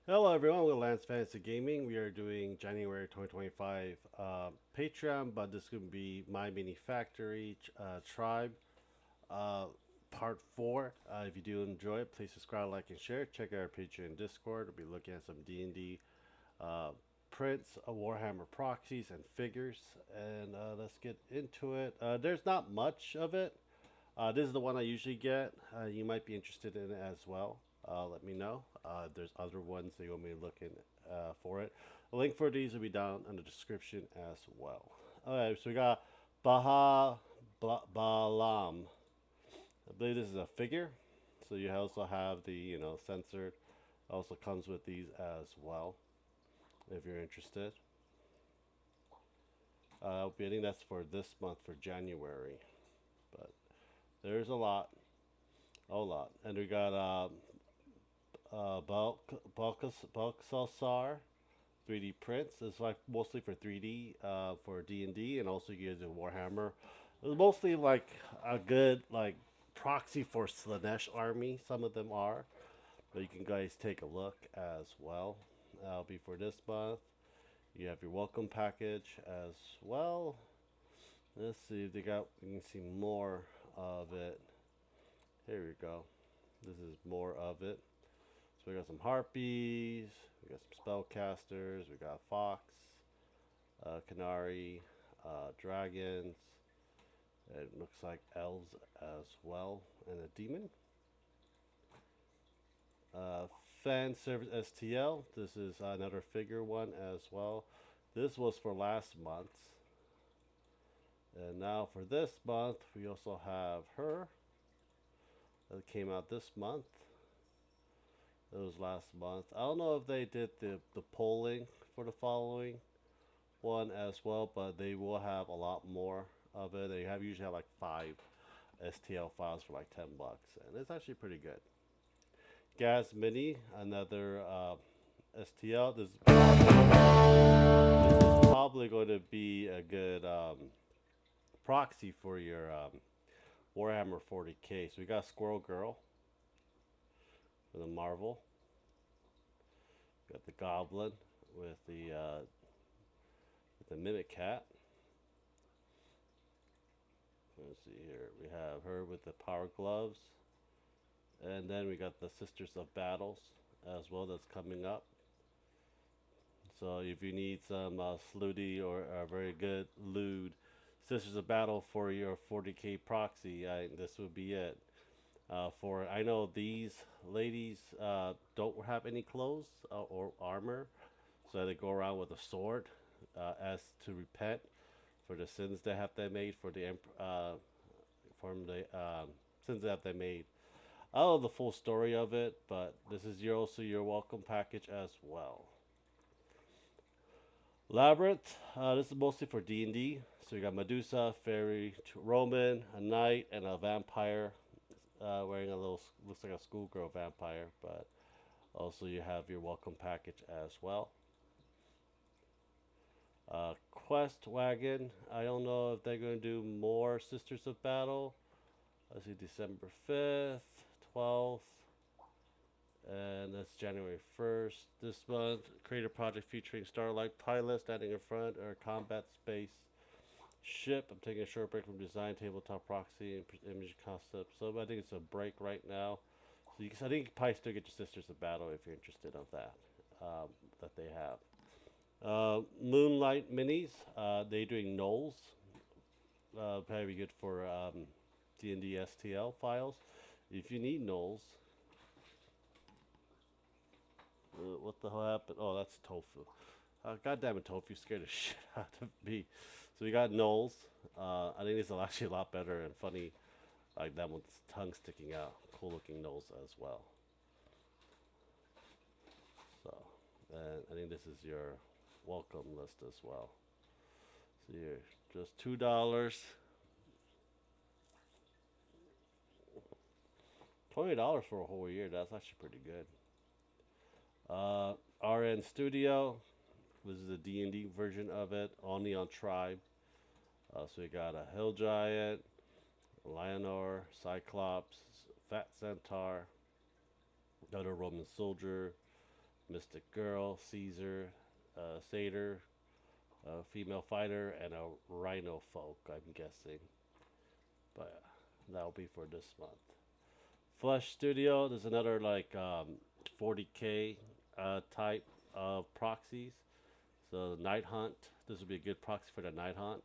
Hello everyone, we're Lance Fantasy Gaming. We are doing January 2025 Patreon, but this is going to be My Mini Factory Tribe uh, Part 4. If you do enjoy it, please subscribe, like, and share. Check out our Patreon Discord. We'll be looking at some D&D uh, prints, Warhammer proxies, and figures. And let's get into it. There's not much of it. This is the one I usually get. You might be interested in it as well. Let me know. There's other ones that you want me to look in for it. A link for these will be down in the description as well. Alright, so we got Balam. I believe this is a figure. So you also have the, censored. Also comes with these as well, if you're interested. I think that's for this month for January. But there's a lot. And we got Balkasar 3D prints. It's like mostly for 3D for D&D, and also you guys do Warhammer. It's mostly like a good like proxy for Slanesh army. Some of them are, but you can guys take a look as well. That'll be for this month. You have your welcome package as well. Let's see if they got. You can see more of it. Here we go. This is more of it. So we got some harpies, we got some spellcasters, we got fox, canary, dragons. It looks like elves as well, and a demon. Uh, Fan service STL. This is another figure one as well. This was for last month, and now for this month we also have her. That came out this month. It was last month. I don't know if they did the polling for the following one as well, but they will have a lot more of it. They have usually have like 5 STL files for like $10, and it's actually pretty good. Gas Mini, another STL. This is probably going to be a good proxy for your Warhammer 40K. So we got Squirrel Girl for the Marvel. Got the Goblin with the Mimic Cat. Let's see here. We have her with the Power Gloves. And then we got the Sisters of Battles as well that's coming up. So if you need some slutty or very good lewd Sisters of Battle for your 40K proxy, this would be it. For I know these ladies don't have any clothes or armor, so they go around with a sword as to repent for the sins that have they made for the from the sins that they made. I don't know the full story of it, but this is also your welcome package as well. Labyrinth. This is mostly for D&D. So you got Medusa, fairy, Roman, a knight, and a vampire wearing a little looks like a schoolgirl vampire. But also you have your welcome package as well. Quest wagon. I don't know if they're going to do more Sisters of Battle. Let's see, December 5th, 12th, and that's January 1st. This month, create a project featuring Starlight Pilot standing in front or combat space ship. I'm taking a short break from design, tabletop proxy, and image concept. So I think it's a break right now. So I think you can probably still get your Sisters of Battle if you're interested of that they have. Moonlight Minis. They're doing Knolls. Probably good for D&D STL files. If you need Knolls, what the hell happened? Oh, that's tofu. God damn it, tofu scared the shit out of me. So we got Knolls. I think this is actually a lot better and funny, like that with its tongue sticking out. Cool looking nose as well. So, and I think this is your welcome list as well. So here, just $2, $20 for a whole year. That's actually pretty good. RN Studio. This is a D&D version of it, only on Tribe. So we got a Hill Giant, Lionor, Cyclops, Fat Centaur, another Roman soldier, Mystic Girl, Caesar, Satyr, female fighter, and a Rhino folk. I'm guessing, but that'll be for this month. Flush Studio. There's another like 40k type of proxies. So the Night Hunt. This would be a good proxy for the Night Hunt.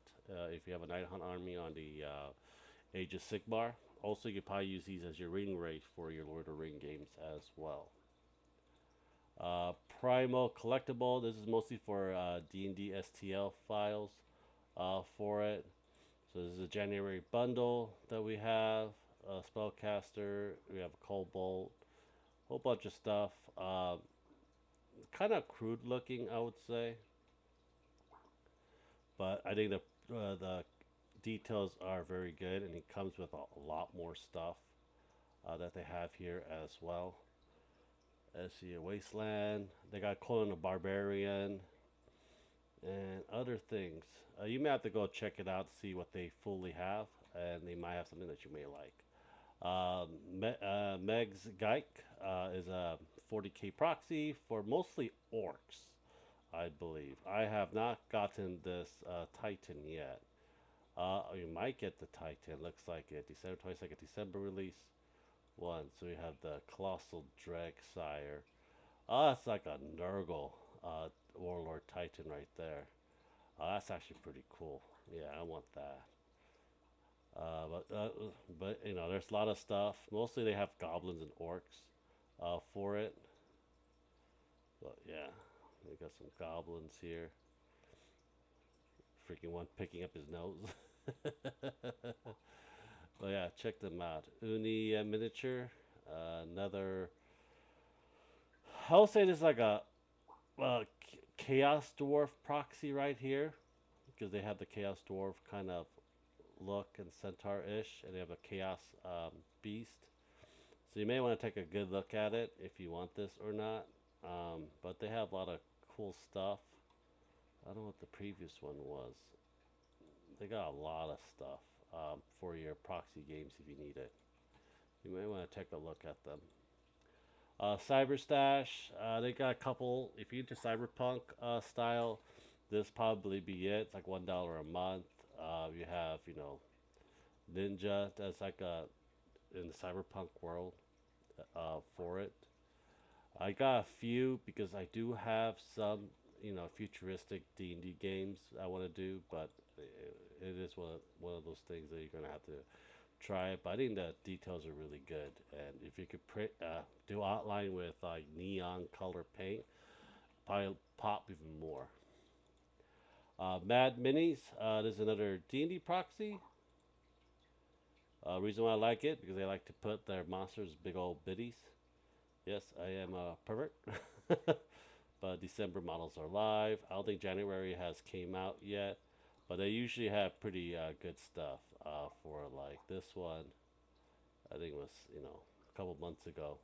If you have a Night Hunt army on the Age of Sigmar. Also, you could probably use these as your ring rate for your Lord of the Ring games as well. Primal Collectible. This is mostly for D&D STL files for it. So this is a January bundle that we have. A spellcaster. We have a Cobalt. Whole bunch of stuff. Kind of crude looking, I would say. But I think the details are very good, and it comes with a lot more stuff that they have here as well. Let's see, a Wasteland. They got Conan the Barbarian and other things. You may have to go check it out to see what they fully have, and they might have something that you may like. Meg's Geik is a 40k proxy for mostly orcs, I believe. I have not gotten this Titan yet. You might get the Titan. Looks like it. December 22nd, December release one. So we have the Colossal Dreg Sire. Oh, that's like a Nurgle Warlord Titan right there. That's actually pretty cool. Yeah, I want that. But you know, there's a lot of stuff. Mostly they have goblins and orcs for it. But yeah, we got some goblins here. Freaking one picking up his nose. But yeah, check them out. Uni miniature, another. I'll say this is like a Chaos Dwarf proxy right here, because they have the Chaos Dwarf kind of look and centaur-ish, and they have a Chaos Beast. So you may want to take a good look at it if you want this or not. But they have a lot of cool stuff. I don't know what the previous one was. They got a lot of stuff for your proxy games if you need it. You may want to take a look at them. Cyber Stash, they got a couple. If you're into cyberpunk style, this probably be it. It's like $1 a month. You have, you know, Ninja. That's like a in the cyberpunk world for it. I got a few because I do have some, you know, futuristic D&D games I want to do, but it is one of those things that you're gonna have to try it. But I think the details are really good, and if you could print, do outline with like neon color paint, probably pop even more. Mad Minis. There's another D&D proxy. Reason why I like it because they like to put their monsters big old biddies. Yes, I am a pervert. But December models are live. I don't think January has came out yet, but they usually have pretty good stuff for like this one. I think it was, you know, a couple months ago.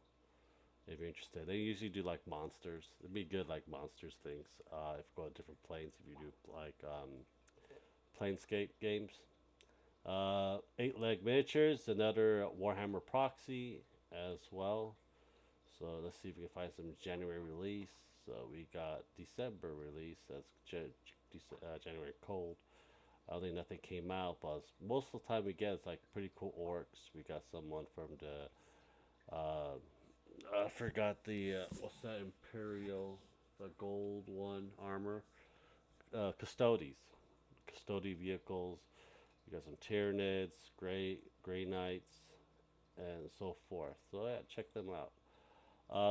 If you're interested, they usually do like monsters. It'd be good like monsters things. If you go to different planes, if you do like planescape games. Eight leg miniatures, another Warhammer proxy as well. So let's see if we can find some January release. So we got December release. That's January cold. I don't think nothing came out, but most of the time we get is like pretty cool orcs. We got someone from the I forgot the what's that Imperial, the gold one armor. Custodes, Custody vehicles. You got some Tyranids, Grey Knights, and so forth. So yeah, check them out.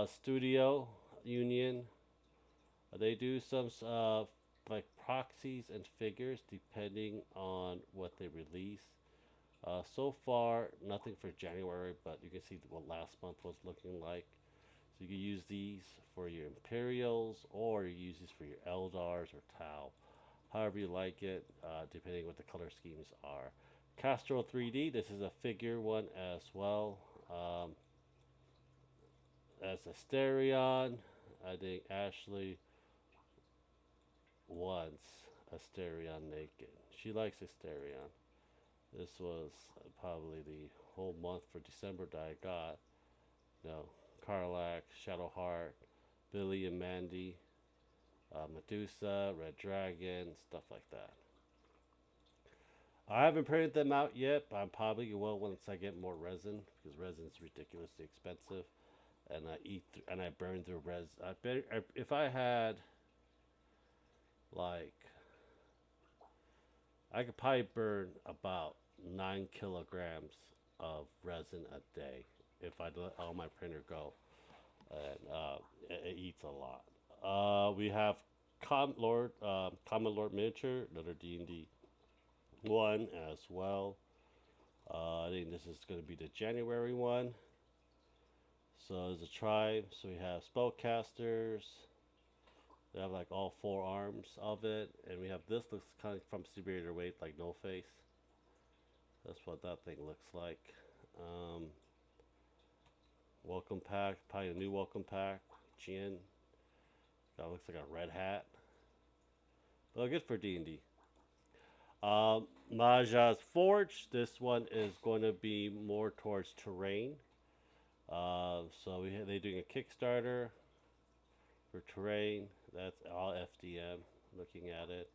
Studio Union. They do some like proxies and figures depending on what they release. So far, nothing for January, but you can see what last month was looking like. So you can use these for your Imperials, or you use these for your Eldars or Tau. However you like it, depending what the color schemes are. Castro 3D, this is a figure one as well. As Asterion, I think Ashley wants Asterion naked. She likes Asterion. This was probably the whole month for December that I got. You know, Karlach, Shadowheart, Billy and Mandy, Medusa, Red Dragon, stuff like that. I haven't printed them out yet, but I probably will once I get more resin because resin is ridiculously expensive, and and I burn through res. If I had like I could probably burn about 9 kilograms of resin a day if I let all my printer go, and it eats a lot. We have Common Lord Miniature, another D&D one as well. I think this is going to be the January one. So there's a tribe. So we have spellcasters. They have like all four arms of it, and we have this looks kind of from Superior Weight like No Face. That's what that thing looks like. Um, welcome pack, probably a new welcome pack. Jin. That looks like a red hat. But good for D&D. Maja's Forge. This one is going to be more towards terrain. So they're doing a Kickstarter for terrain. That's all FDM. Looking at it,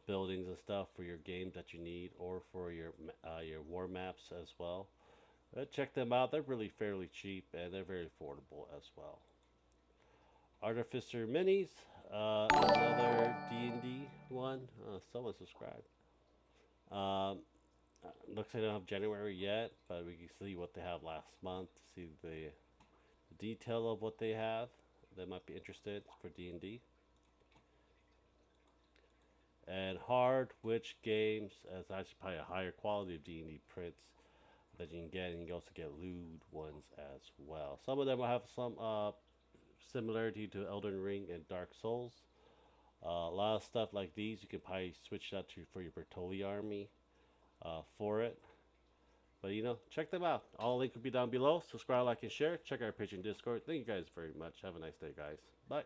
buildings and stuff for your game that you need, or for your war maps as well. Check them out. They're really fairly cheap and they're very affordable as well. Artificer Minis, another D&D one. Someone subscribed. Um, looks like they don't have January yet, but we can see what they have last month. See the detail of what they have. They might be interested for D&D. And Hard Witch Games as actually probably a higher quality of D&D prints that you can get, and you can also get lewd ones as well. Some of them will have some similarity to Elden Ring and Dark Souls. A lot of stuff like these you can probably switch that to for your Bertoli army for it. But check them out. All the link will be down below. Subscribe, like, and share. Check our page and Discord. Thank you guys very much. Have a nice day, guys. Bye.